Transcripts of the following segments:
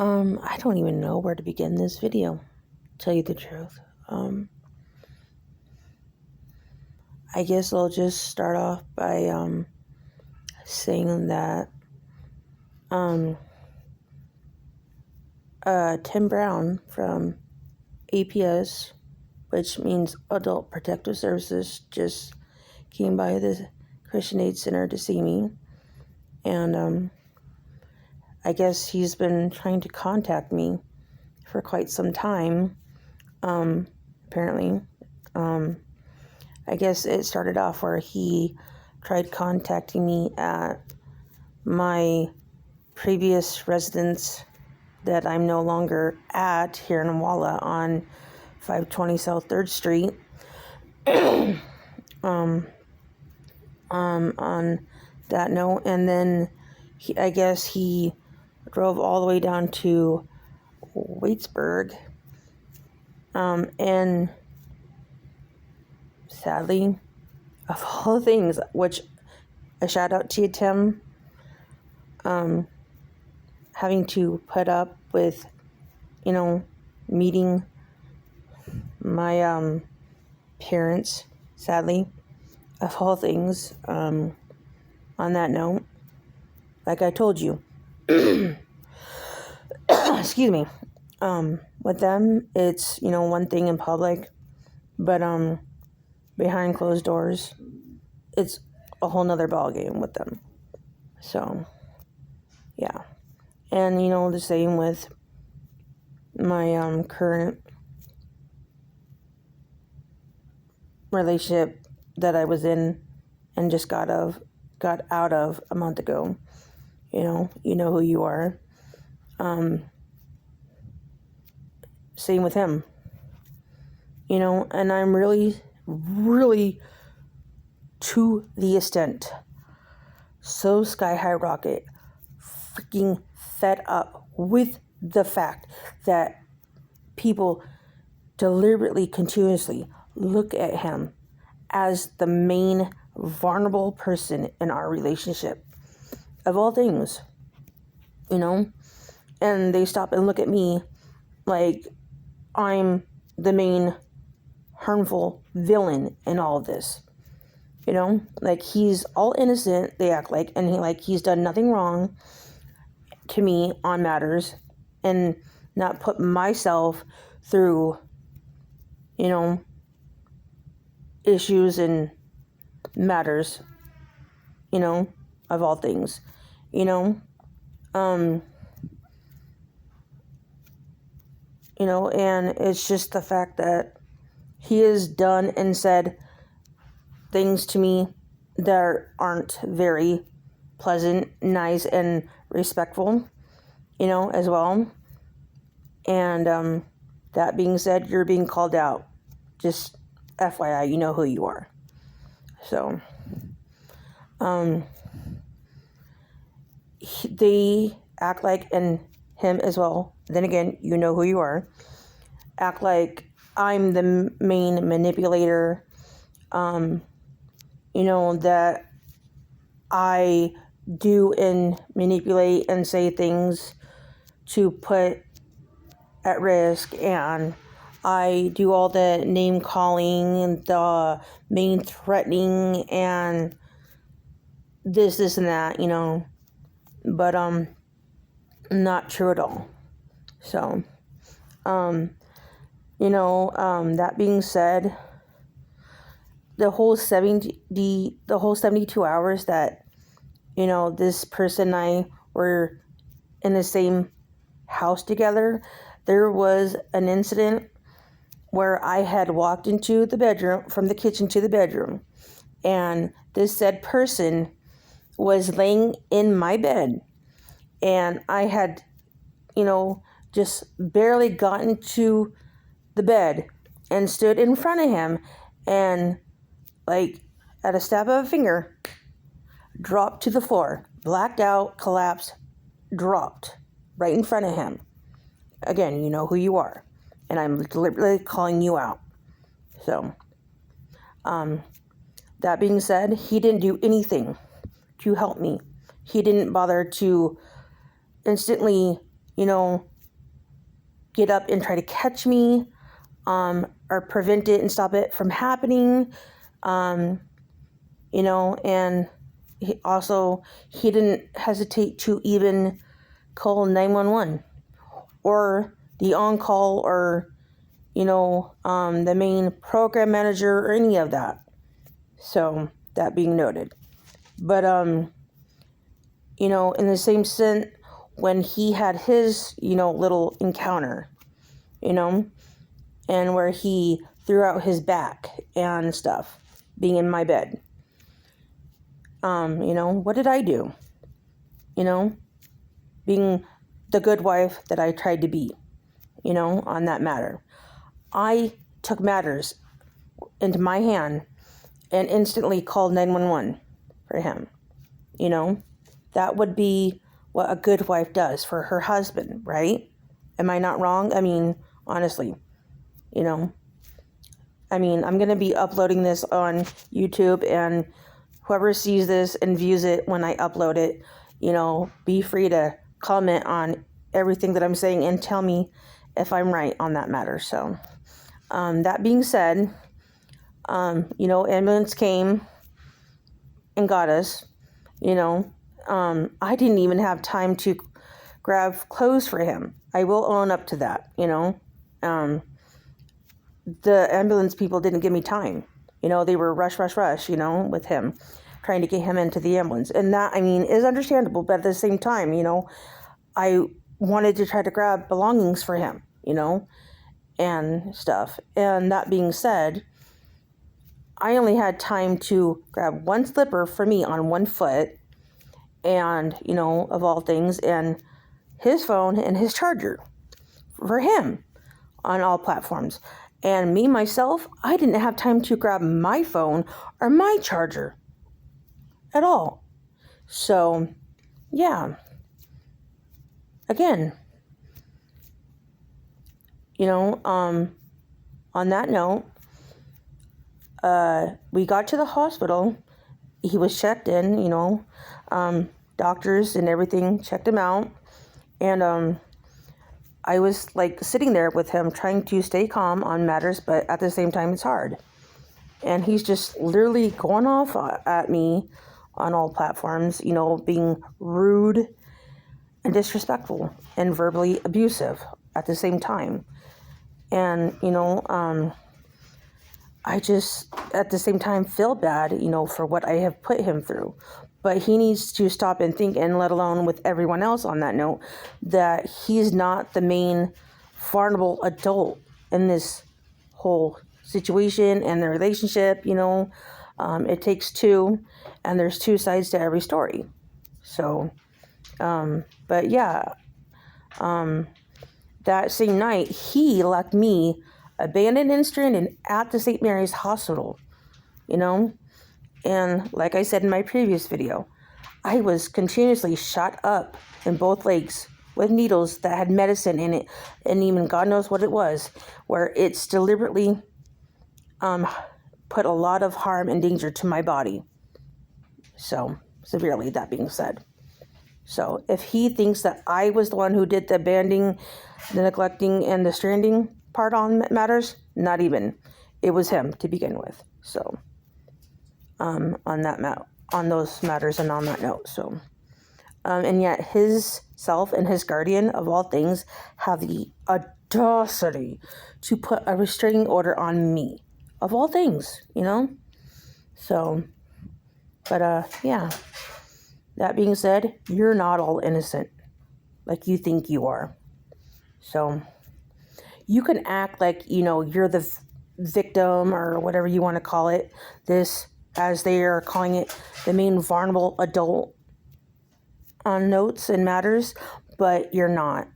I don't even know where to begin this video, to tell you the truth. I guess I'll just start off by saying that Tim Brown from APS, which means Adult Protective Services, just came by the Christian Aid Center to see me, and I guess he's been trying to contact me for quite some time, apparently. I guess it started off where he tried contacting me at my previous residence that I'm no longer at here in Walla on 520 South 3rd Street. On that note, and then I guess he drove all the way down to Waitsburg, and sadly, of all things, which a shout out to you, Tim, having to put up with, meeting my parents, sadly, of all things. On that note, like I told you, excuse me, with them, it's, one thing in public, but behind closed doors, it's a whole nother ballgame with them. So, yeah. And, the same with my current relationship that I was in and just got out of a month ago. You know who you are. Same with him. And I'm really, really, to the extent, so sky high rocket, freaking fed up with the fact that people deliberately, continuously look at him as the main vulnerable person in our relationship, of all things, and they stop and look at me like I'm the main harmful villain in all of this. Like he's all innocent, they act like, and he's done nothing wrong to me on matters, and not put myself through, issues and matters, of all things, and it's just the fact that he has done and said things to me that aren't very pleasant, nice, and respectful, as well. And that being said, you're being called out. Just FYI, you know who you are. So, they act like, and him as well, then again, you know who you are, act like I'm the main manipulator, that I do and manipulate and say things to put at risk, and I do all the name calling and the main threatening and this and that, but not true at all. So, that being said, the whole 72 hours that, this person and I were in the same house together, there was an incident where I had walked into the bedroom, from the kitchen to the bedroom, and this said person was laying in my bed, and I had, just barely gotten to the bed and stood in front of him, and at a snap of a finger, dropped to the floor, blacked out, collapsed, dropped right in front of him. Again, you know who you are, and I'm deliberately calling you out. So, that being said, he didn't do anything to help me. He didn't bother to instantly, get up and try to catch me, or prevent it and stop it from happening. And he didn't hesitate to even call 911 or the on-call or, the main program manager or any of that. So that being noted. But, in the same sense, when he had his, little encounter, and where he threw out his back and stuff, being in my bed, what did I do? Being the good wife that I tried to be, on that matter. I took matters into my hand and instantly called 911 for him. That would be what a good wife does for her husband, right? Am I not wrong? I mean, honestly, I'm going to be uploading this on YouTube, and whoever sees this and views it when I upload it, be free to comment on everything that I'm saying and tell me if I'm right on that matter. So, that being said, ambulance came and got us, I didn't even have time to grab clothes for him. I will own up to that, the ambulance people didn't give me time. They were rush, with him, trying to get him into the ambulance. And that, is understandable. But at the same time, I wanted to try to grab belongings for him, and stuff. And that being said, I only had time to grab one slipper for me on one foot and, of all things, and his phone and his charger for him on all platforms. And me, myself, I didn't have time to grab my phone or my charger at all. So, yeah. Again, on that note, we got to the hospital. He was checked in, doctors and everything checked him out. And, I was sitting there with him trying to stay calm on matters, but at the same time, it's hard. And he's just literally going off at me on all platforms, being rude and disrespectful and verbally abusive at the same time. And, I just at the same time feel bad, for what I have put him through. But he needs to stop and think, and let alone with everyone else on that note, that he's not the main vulnerable adult in this whole situation and the relationship. It takes two, and there's two sides to every story. So, but yeah, that same night, he left me abandoned and stranded at the St. Mary's Hospital, And like I said in my previous video, I was continuously shot up in both legs with needles that had medicine in it, and even God knows what it was, where it's deliberately put a lot of harm and danger to my body. So, severely, that being said. So, if he thinks that I was the one who did the abandoning, the neglecting, and the stranding part on matters, not even. It was him to begin with. So, on those matters and on that note. So, and yet his self and his guardian of all things have the audacity to put a restraining order on me of all things, So, but yeah. That being said, you're not all innocent like you think you are. So, you can act like, you're the victim or whatever you want to call it. This, as they are calling it, the main vulnerable adult on notes and matters, but you're not.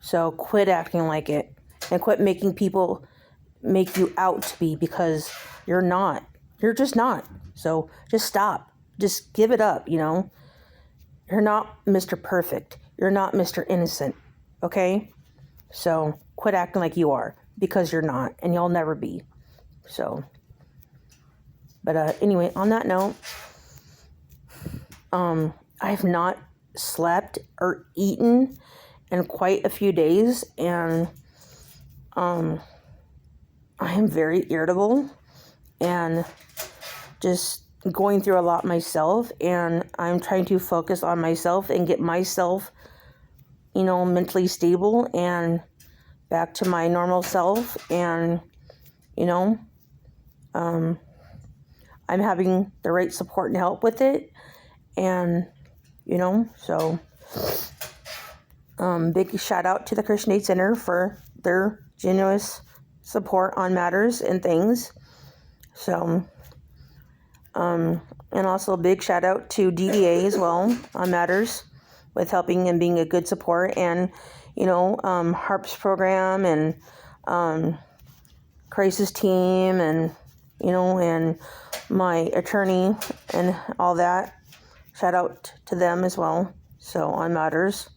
So quit acting like it and quit making people make you out to be, because you're not. You're just not. So just stop. Just give it up, You're not Mr. Perfect. You're not Mr. Innocent. Okay? So quit acting like you are, because you're not, and you'll never be. So, but anyway, on that note, I have not slept or eaten in quite a few days, and I am very irritable and just going through a lot myself, and I'm trying to focus on myself and get myself, mentally stable and back to my normal self. And, I'm having the right support and help with it. And, so big shout out to the Christian Aid Center for their generous support on matters and things. So, and also a big shout out to DEA as well on matters with helping and being a good support, and, HARP's program and crisis team, and, and my attorney and all that. Shout out to them as well. So on matters.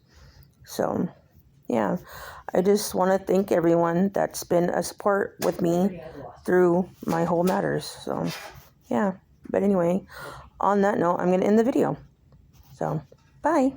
So, yeah, I just want to thank everyone that's been a support with me through my whole matters. So, yeah. But anyway, on that note, I'm going to end the video. So, bye.